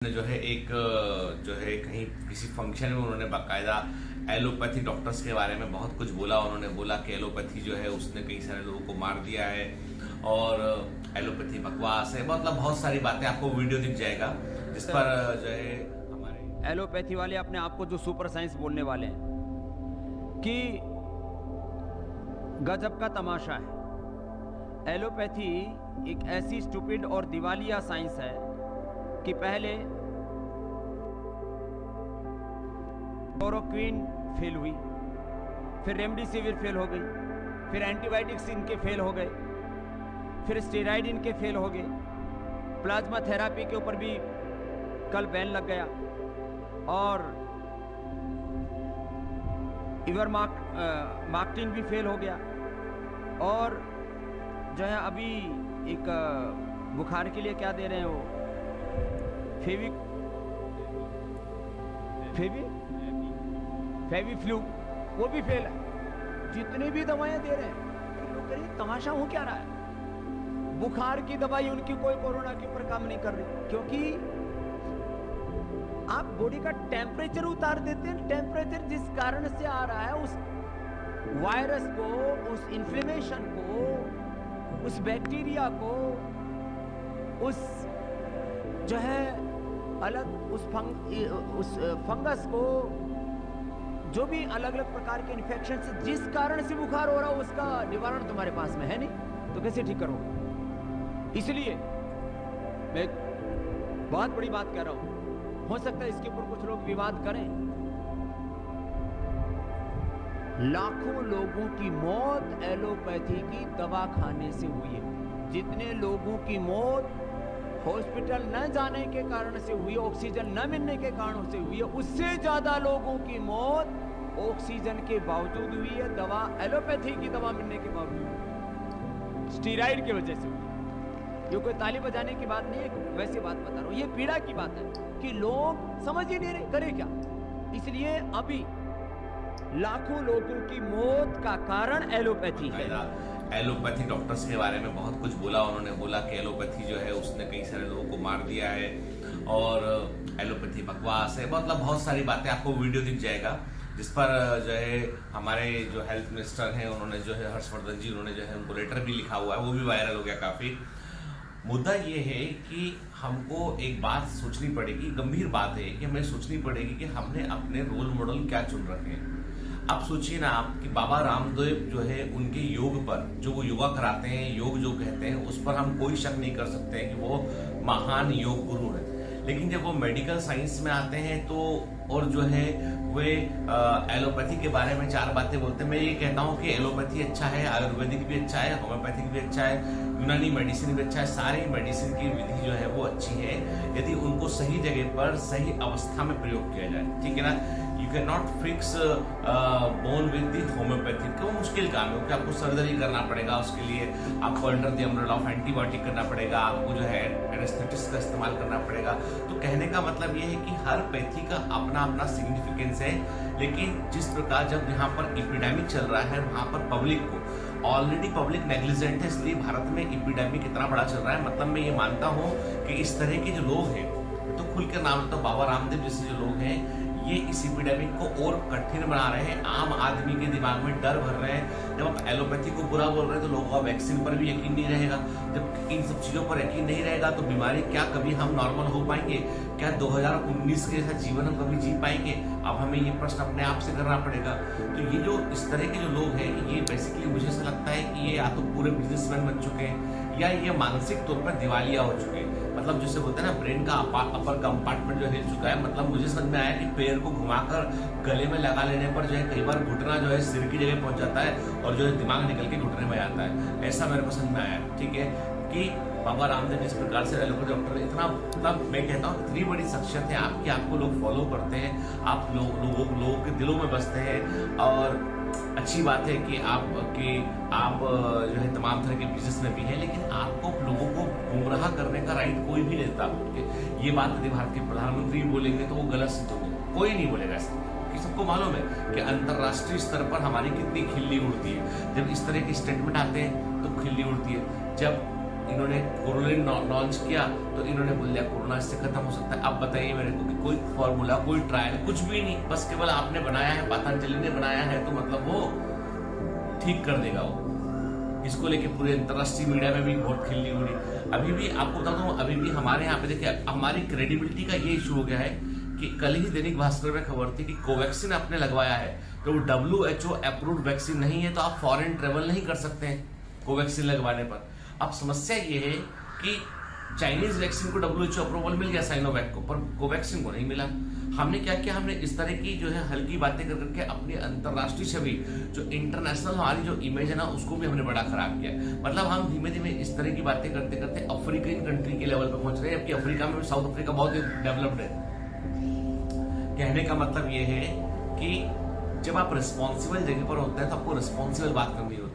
ने जो है एक जो है कहीं किसी फंक्शन में उन्होंने बाकायदा एलोपैथी डॉक्टर्स के बारे में बहुत कुछ बोला। उन्होंने बोला कि एलोपैथी जो है उसने कई सारे लोगों को मार दिया है और एलोपैथी बकवास है। मतलब बहुत सारी बातें आपको वीडियो दिख जाएगा जिस पर जो है हमारे एलोपैथी वाले अपने आप को जो सुपर साइंस बोलने वाले हैं कि गजब का तमाशा है। एलोपैथी एक ऐसी स्टूपिड और दिवालिया साइंस है कि पहले क्लोरोक्विन फेल हुई, फिर रेमडेसिविर फेल हो गई, फिर एंटीबायोटिक्स इनके फेल हो गए, फिर स्टेरॉइड इनके फेल हो गए, प्लाज्मा थेरापी के ऊपर भी कल बैन लग गया और इवरमाक्टिन भी फेल हो गया। और जो है अभी एक बुखार के लिए क्या दे रहे हैं वो फेवी फ्लू, वो भी फेल है। जितने भी दवाएं दे रहे हैं लोग कह रहे हैं तमाशा हो क्या रहा है। बुखार की दवाई उनकी कोई कोरोना के ऊपर काम नहीं कर रही, क्योंकि आप बॉडी का टेम्परेचर उतार देते हैं। टेम्परेचर जिस कारण से आ रहा है, उस वायरस को, उस इन्फ्लेमेशन को, उस बैक्टीरिया को, उस जो है अलग उस फंगस को, जो भी अलग अलग प्रकार के इन्फेक्शन से जिस कारण से बुखार हो रहा हो, उसका निवारण तुम्हारे पास में है नहीं, तो कैसे ठीक करोगे। इसलिए मैं बहुत बड़ी बात कह रहा हूं, हो सकता है इसके ऊपर कुछ लोग विवाद करें। लाखों लोगों की मौत एलोपैथी की दवा खाने से हुई है। जितने लोगों की मौत हॉस्पिटल न जाने के कारण से हुई, ऑक्सीजन न मिलने के कारण से हुई है, उससे ज्यादा लोगों की मौत ऑक्सीजन के बावजूद हुई है, दवा एलोपैथी की दवा मिलने के बावजूद, स्टीरॉइड की वजह से हुई है। ये कोई ताली बजाने की बात नहीं है, वैसी बात बता रहा हूं। ये पीड़ा की बात है कि लोग समझ ही नहीं रहे करे क्या। इसलिए अभी लाखों लोगों की मौत का कारण एलोपैथी है। एलोपैथी डॉक्टर्स के बारे में बहुत कुछ बोला। उन्होंने बोला कि एलोपैथी जो है उसने कई सारे लोगों को मार दिया है और एलोपैथी बकवास है। मतलब बहुत सारी बातें आपको वीडियो दिख जाएगा जिस पर जो है हमारे जो हेल्थ मिनिस्टर हैं उन्होंने जो है हर्षवर्धन जी, उन्होंने जो है उनको लेटर भी लिखा हुआ है, वो भी वायरल हो गया काफी। मुद्दा ये है कि हमको एक बात सोचनी पड़ेगी, गंभीर बात है कि हमें सोचनी पड़ेगी कि हमने अपने रोल मॉडल क्या चुन रखे हैं। आप सोचिए ना आप कि बाबा रामदेव जो है उनके योग पर, जो वो योगा कराते हैं, योग जो कहते हैं, उस पर हम कोई शक नहीं कर सकते हैं कि वो महान योग गुरु है। लेकिन जब वो मेडिकल साइंस में आते हैं तो और जो है वे एलोपैथी के बारे में चार बातें बोलते हैं। मैं ये कहता हूँ कि एलोपैथी अच्छा है, आयुर्वेदिक भी अच्छा है, होम्योपैथिक भी अच्छा है, यूनानी मेडिसिन भी अच्छा है। सारी मेडिसिन की विधि जो है वो अच्छी है यदि उनको सही जगह पर सही अवस्था में प्रयोग किया जाए, ठीक है ना। You can not fix bone with the homeopathy, क्यों मुश्किल काम है, क्योंकि आपको सर्जरी करना पड़ेगा, उसके लिए आपको under the umbrella of antibiotic करना पड़ेगा, आपको जो है एनेस्थेटिक्स का इस्तेमाल करना पड़ेगा। तो कहने का मतलब ये है कि हर पैथी का अपना अपना सिग्निफिकेंस है। लेकिन जिस प्रकार जब यहाँ पर एपिडेमिक चल रहा है वहां पर पब्लिक को ऑलरेडी पब्लिक नेग्लिजेंट है, इसलिए भारत में एपिडेमिक इतना बड़ा चल रहा है। मतलब मैं ये मानता हूँ कि इस तरह के जो लोग हैं, तो खुल कर नाम लेता हूँ, बाबा रामदेव जैसे जो लोग हैं, ये इस एपिडेमिक को और कठिन बना रहे हैं। आम आदमी के दिमाग में डर भर रहे हैं। जब आप एलोपैथी को बुरा बोल रहे हैं तो लोगों का वैक्सीन पर भी यकीन नहीं रहेगा। जब इन सब चीजों पर यकीन नहीं रहेगा तो बीमारी क्या कभी हम नॉर्मल हो पाएंगे? क्या 2019 के जैसा जीवन हम कभी जी पाएंगे? अब हमें ये प्रश्न अपने आप से करना पड़ेगा। तो ये जो इस तरह के जो लोग हैं, ये बेसिकली मुझे ऐसा लगता है कि ये या तो पूरे बिजनेसमैन बन चुके हैं या ये मानसिक तौर पर दिवालिया हो चुके हैं। मतलब जैसे बोलते हैं ना, ब्रेन का अपर कंपार्टमेंट जो हिल चुका है। मतलब मुझे समझ में आया कि पैर को घुमाकर गले में लगा लेने पर जो है कई बार घुटना जो है सिर की जगह पहुंच जाता है और जो है दिमाग निकल के घुटने में आता है। ऐसा मेरे को समझ में आया, ठीक है, कि बाबा रामदेव जिस प्रकार से एलोपैथी डॉक्टर इतना, मतलब मैं कहता हूँ इतनी बड़ी शख्सियत है आपकी, आपको लोग फॉलो करते हैं, आप लोगों के दिलों में बसते हैं। और अच्छी बात है कि आप जो है तमाम तरह के बिजनेस में भी हैं, लेकिन आपको लोगों को गुमराह करने का राइट कोई भी नहीं देता। ये बात यदि भारत के प्रधानमंत्री बोलेंगे तो वो गलत सिद्ध होगी, कोई नहीं बोलेगा ऐसा। कि सबको मालूम है कि अंतर्राष्ट्रीय स्तर पर हमारी कितनी खिल्ली उड़ती है। जब इस तरह के स्टेटमेंट आते हैं तो खिल्ली उड़ती है। जब इन्होंने कोरोलिन लॉन्च किया तो इन्होंने बोल दिया कोरोना इससे खत्म हो सकता है। अब बताइए मेरे को कि कोई फॉर्मूला, कोई ट्रायल, कुछ भी नहीं, बस केवल आपने बनाया है, पतंजलि ने बनाया है, तो मतलब वो ठीक कर देगा। वो इसको लेके पूरे अंतरराष्ट्रीय मीडिया में भी बहुत खिल्ली उड़ी। अभी भी आपको बता दूं, अभी भी हमारे यहाँ पे देखिए हमारी क्रेडिबिलिटी का ये इशू हो गया है कि कल ही दैनिक भास्कर में खबर थी कि कोवैक्सीन आपने लगवाया है तो वो WHO अप्रूव्ड वैक्सीन नहीं है, तो आप फॉरेन ट्रेवल नहीं कर सकते हैं कोवैक्सीन लगवाने पर। अब समस्या ये है कि चाइनीज वैक्सीन को WHO अप्रूवल मिल गया साइनोवैक को, पर कोवैक्सीन को नहीं मिला। हमने क्या किया, हमने इस तरह की जो है हल्की बातें कर करके अपनी अंतरराष्ट्रीय छवि, जो इंटरनेशनल हमारी जो इमेज है ना, उसको भी हमने बड़ा खराब किया। मतलब हम धीमे धीमे इस तरह की बातें करते करते अफ्रीकन कंट्री के लेवल पर पहुंच रहे हैं, जबकि अफ्रीका में, साउथ अफ्रीका बहुत डेवलप्ड है। कहने का मतलब ये है कि जब आप रिस्पॉन्सिबल जगह पर होते हैं तो आपको रिस्पॉन्सिबल बात करनी होती है।